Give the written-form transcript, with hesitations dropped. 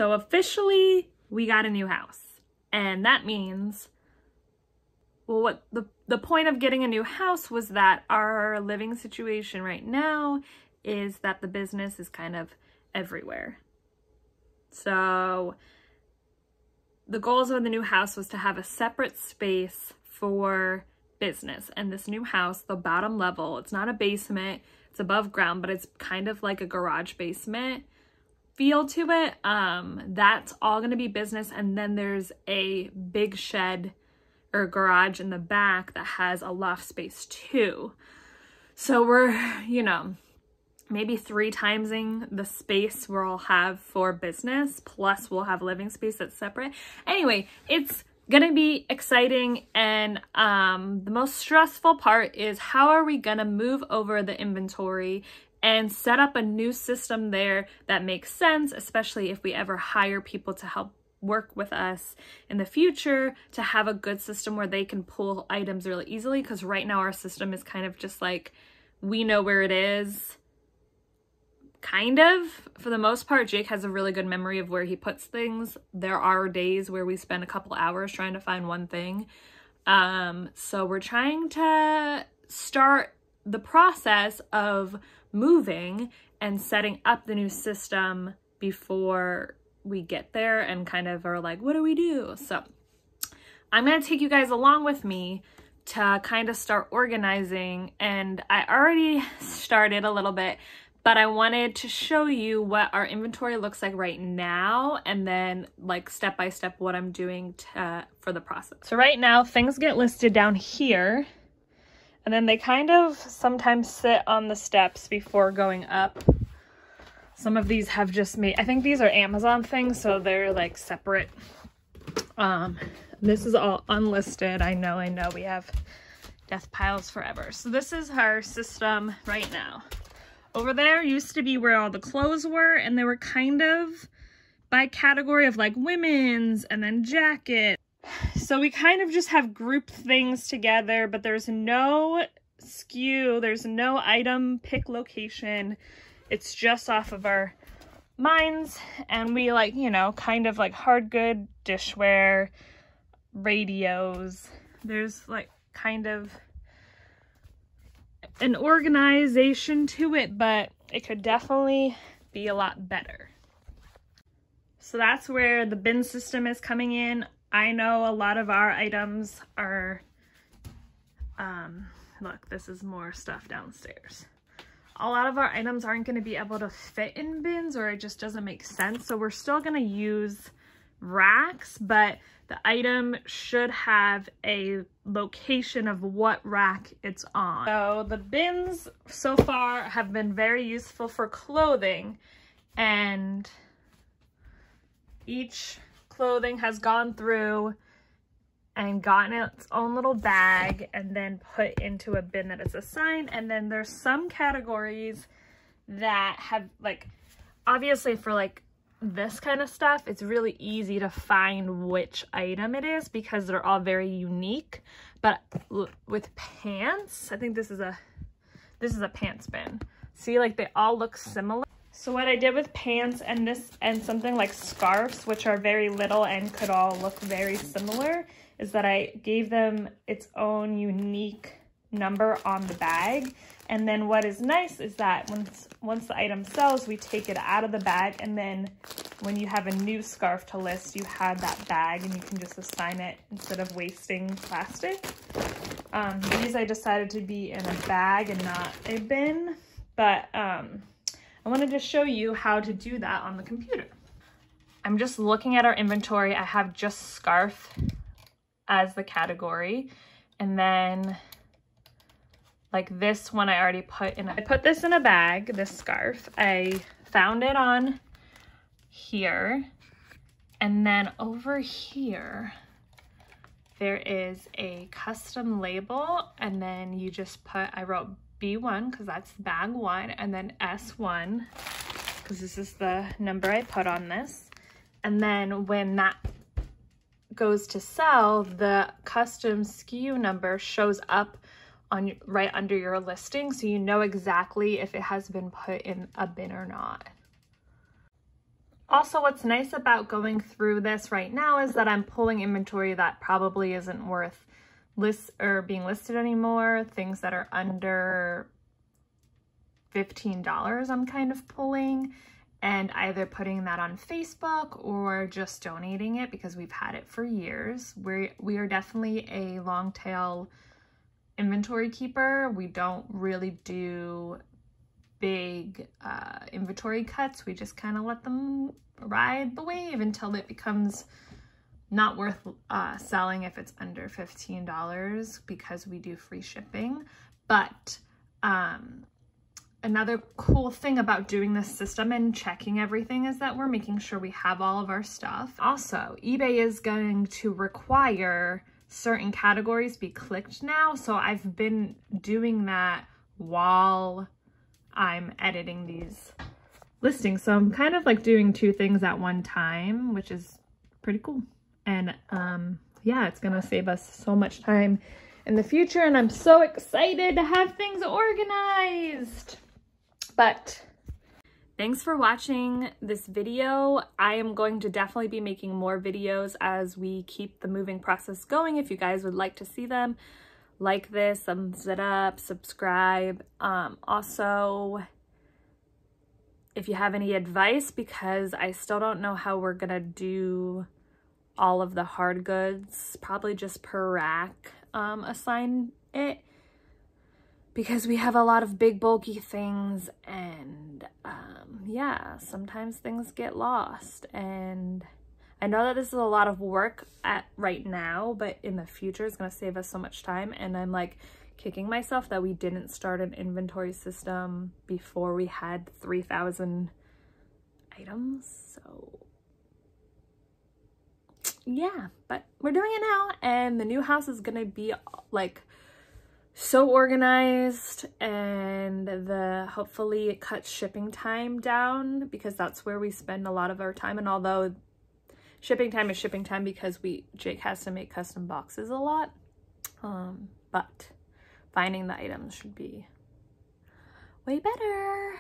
So officially we got a new house, and that means, well, what the point of getting a new house was that our living situation right now is that the business is kind of everywhere. So the goals of the new house was to have a separate space for business. And this new house, the bottom level, it's not a basement, it's above ground, but it's kind of like a garage basement feel to it. That's all going to be business. And then there's a big shed or garage in the back that has a loft space too. So we're, you know, maybe 3 timesing the space we'll have for business, plus we'll have living space that's separate. Anyway, it's gonna be exciting, and the most stressful part is how are we gonna move over the inventory and set up a new system there that makes sense, especially if we ever hire people to help work with us in the future, to have a good system where they can pull items really easily. Because right now our system is kind of just like, we know where it is. Kind of, for the most part. Jake has a really good memory of where he puts things. There are days where we spend a couple hours trying to find one thing. So we're trying to start the process of moving and setting up the new system before we get there, and kind of are like, what do we do? So I'm going to take you guys along with me to kind of start organizing, and I already started a little bit, but I wanted to show you what our inventory looks like right now, and then like step by step what I'm doing for the process. So right now things get listed down here, and then they kind of sometimes sit on the steps before going up. Some of these have just made, I think these are Amazon things, so they're like separate. This is all unlisted. I know, we have death piles forever. So this is our system right now. Over there used to be where all the clothes were, and they were kind of by category of like women's and then jacket. So we kind of just have grouped things together, but there's no SKU, there's no item pick location. It's just off of our minds, and we like, you know, kind of like hard good, dishware, radios. There's like kind of an organization to it, but it could definitely be a lot better. So that's where the bin system is coming in. I know a lot of our items are, look, this is more stuff downstairs. A lot of our items aren't going to be able to fit in bins, or it just doesn't make sense. So we're still going to use racks, but the item should have a location of what rack it's on. So the bins so far have been very useful for clothing, and each clothing has gone through and gotten its own little bag and then put into a bin that is assigned. And then there's some categories that have, like, obviously for like this kind of stuff, it's really easy to find which item it is because they're all very unique. But with pants, I think this is a pants bin. See, like they all look similar. So what I did with pants and this and something like scarves, which are very little and could all look very similar, is that I gave them its own unique number on the bag. And then what is nice is that once the item sells, we take it out of the bag, and then when you have a new scarf to list, you have that bag and you can just assign it instead of wasting plastic. These I decided to be in a bag and not a bin, but I wanted to show you how to do that on the computer. I'm just looking at our inventory. I have just scarf as the category, and then like this one I already put in. I put this in a bag, this scarf. I found it on here, and then over here there is a custom label, and then you just put, I wrote B1 because that's bag 1, and then S1 because this is the number I put on this. And then when that goes to sell, the custom SKU number shows up on right under your listing, so you know exactly if it has been put in a bin or not. Also, what's nice about going through this right now is that I'm pulling inventory that probably isn't worth being listed anymore. Things that are under $15 I'm kind of pulling, and either putting that on Facebook or just donating it because we've had it for years. We are definitely a long tail inventory keeper. We don't really do big inventory cuts. We just kind of let them ride the wave until it becomes not worth selling if it's under $15 because we do free shipping. But another cool thing about doing this system and checking everything is that we're making sure we have all of our stuff. Also, eBay is going to require certain categories be clicked now, so I've been doing that while I'm editing these listings. So I'm kind of like doing two things at one time, which is pretty cool. And yeah, it's gonna save us so much time in the future, and I'm so excited to have things organized. But thanks for watching this video. I am going to definitely be making more videos as we keep the moving process going. If you guys would like to see them, like this, thumbs it up, subscribe. Also, if you have any advice, because I still don't know how we're gonna do all of the hard goods, probably just per rack, assign it, because we have a lot of big bulky things, and yeah, sometimes things get lost, and I know that this is a lot of work right now, but in the future it's going to save us so much time. And I'm like kicking myself that we didn't start an inventory system before we had 3,000 items. So yeah, but we're doing it now, and the new house is going to be like so organized, and hopefully it cuts shipping time down, because that's where we spend a lot of our time. And although shipping time is shipping time because Jake has to make custom boxes a lot, but finding the items should be way better.